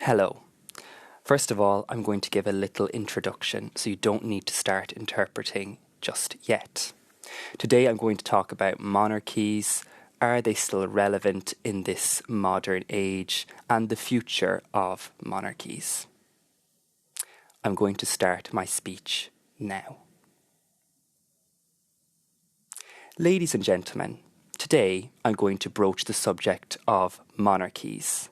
Hello. First of all, I'm going to give a little introduction so you don't need to start interpreting just yet. Today I'm going to talk about monarchies. Are they still relevant in this modern age, and the future of monarchies? I'm going to start my speech now. Ladies and gentlemen, today I'm going to broach the subject of monarchies.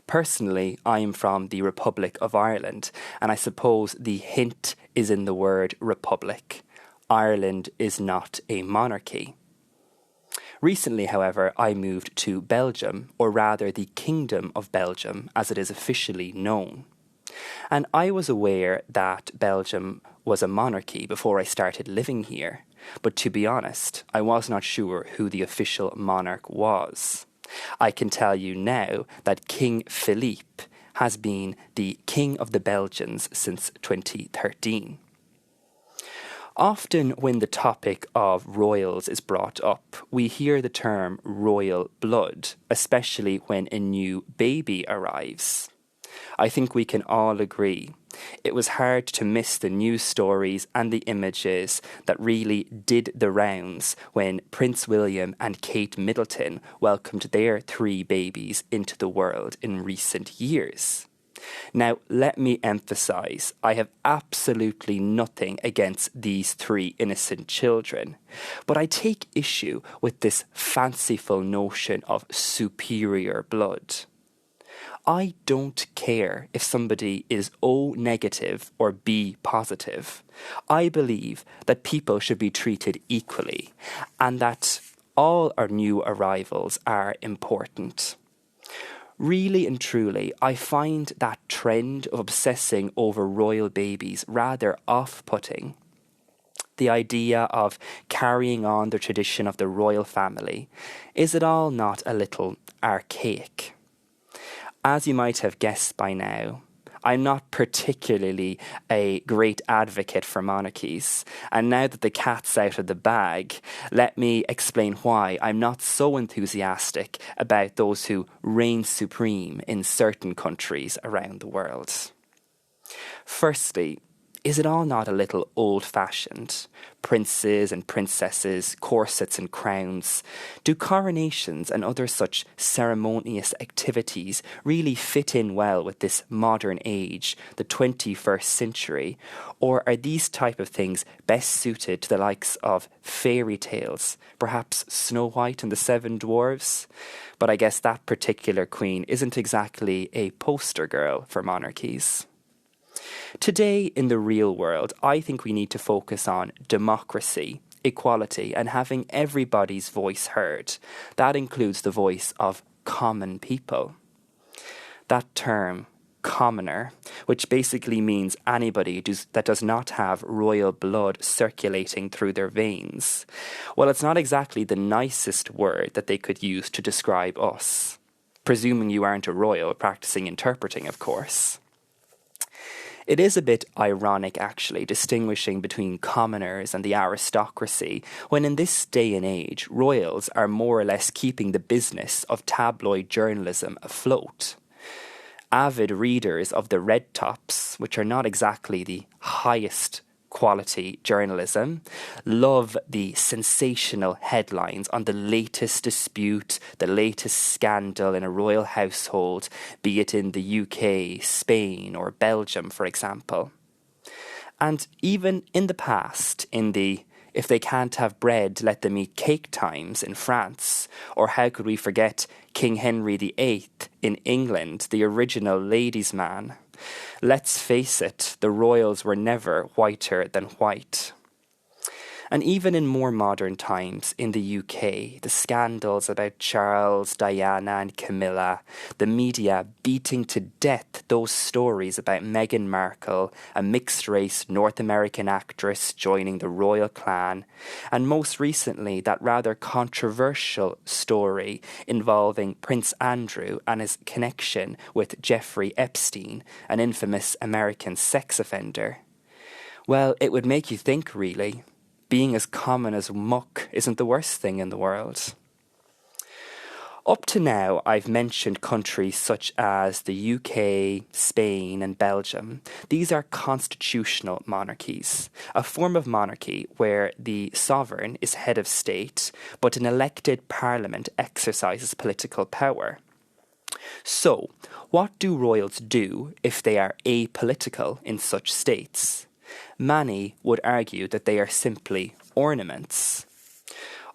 Personally, I am from the Republic of Ireland, and I suppose the hint is in the word republic. Ireland is not a monarchy. Recently, however, I moved to Belgium, or rather the Kingdom of Belgium, as it is officially known. And I was aware that Belgium was a monarchy before I started living here. But to be honest, I was not sure who the official monarch was. I can tell you now that King Philippe has been the King of the Belgians since 2013. Often when the topic of royals is brought up, we hear the term royal blood, especially when a new baby arrives. I think we can all agree it was hard to miss the news stories and the images that really did the rounds when Prince William and Kate Middleton welcomed their 3 babies into the world in recent years. Now, let me emphasise, I have absolutely nothing against these 3 innocent children, but I take issue with this fanciful notion of superior blood. I don't care if somebody is O negative or B positive. I believe that people should be treated equally and that all our new arrivals are important. Really and truly, I find that trend of obsessing over royal babies rather off-putting. The idea of carrying on the tradition of the royal family, is it all not a little archaic? As you might have guessed by now, I'm not particularly a great advocate for monarchies. And now that the cat's out of the bag, let me explain why I'm not so enthusiastic about those who reign supreme in certain countries around the world. Firstly, is it all not a little old-fashioned? Princes and princesses, corsets and crowns. Do coronations and other such ceremonious activities really fit in well with this modern age, the 21st century? Or are these type of things best suited to the likes of fairy tales, perhaps Snow White and the 7 Dwarfs? But I guess that particular queen isn't exactly a poster girl for monarchies. Today, in the real world, I think we need to focus on democracy, equality, and having everybody's voice heard. That includes the voice of common people. That term, commoner, which basically means anybody that does not have royal blood circulating through their veins. Well, it's not exactly the nicest word that they could use to describe us. Presuming you aren't a royal practicing interpreting, of course. It is a bit ironic, actually, distinguishing between commoners and the aristocracy, when in this day and age, royals are more or less keeping the business of tabloid journalism afloat. Avid readers of the red tops, which are not exactly the highest quality journalism, love the sensational headlines on the latest dispute, the latest scandal in a royal household, be it in the UK, Spain or Belgium, for example. And even in the past, in the if they can't have bread, let them eat cake times in France, or how could we forget King Henry VIII in England, the original ladies' man. Let's face it, the royals were never whiter than white. And even in more modern times, in the UK, the scandals about Charles, Diana and Camilla, the media beating to death those stories about Meghan Markle, a mixed-race North American actress joining the royal clan, and most recently that rather controversial story involving Prince Andrew and his connection with Jeffrey Epstein, an infamous American sex offender. Well, it would make you think, really. Being as common as muck isn't the worst thing in the world. Up to now, I've mentioned countries such as the UK, Spain, and Belgium. These are constitutional monarchies, a form of monarchy where the sovereign is head of state, but an elected parliament exercises political power. So, what do royals do if they are apolitical in such states? Many would argue that they are simply ornaments.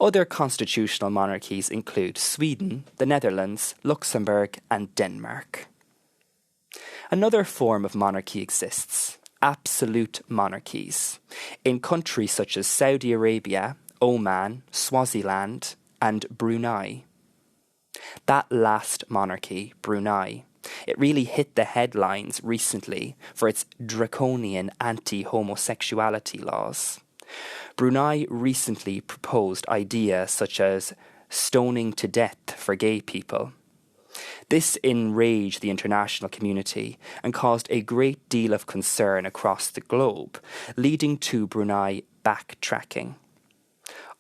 Other constitutional monarchies include Sweden, the Netherlands, Luxembourg, and Denmark. Another form of monarchy exists, absolute monarchies, in countries such as Saudi Arabia, Oman, Swaziland, and Brunei. That last monarchy, Brunei, it really hit the headlines recently for its draconian anti-homosexuality laws. Brunei recently proposed ideas such as stoning to death for gay people. This enraged the international community and caused a great deal of concern across the globe, leading to Brunei backtracking.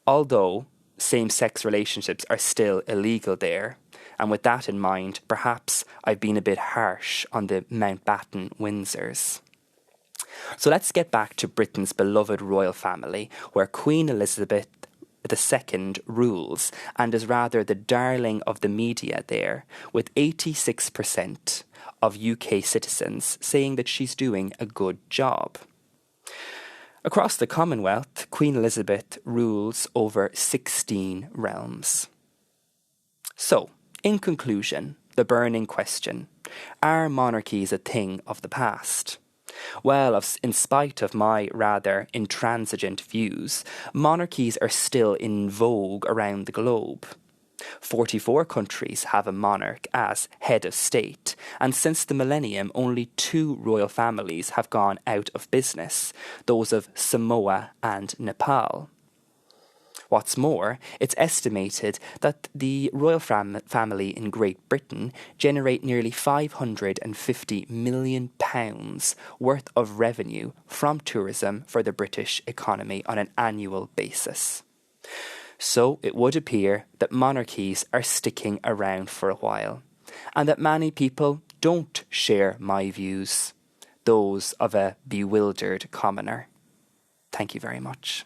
Although same-sex relationships are still illegal there, and with that in mind, perhaps I've been a bit harsh on the Mountbatten Windsors. So let's get back to Britain's beloved royal family, where Queen Elizabeth II rules and is rather the darling of the media there, with 86% of UK citizens saying that she's doing a good job. Across the Commonwealth, Queen Elizabeth rules over 16 realms. So, in conclusion, the burning question, are monarchies a thing of the past? Well, in spite of my rather intransigent views, monarchies are still in vogue around the globe. 44 countries have a monarch as head of state, and since the millennium, only 2 royal families have gone out of business, those of Samoa and Nepal. What's more, it's estimated that the royal family in Great Britain generate nearly £550 million worth of revenue from tourism for the British economy on an annual basis. So it would appear that monarchies are sticking around for a while, and that many people don't share my views, those of a bewildered commoner. Thank you very much.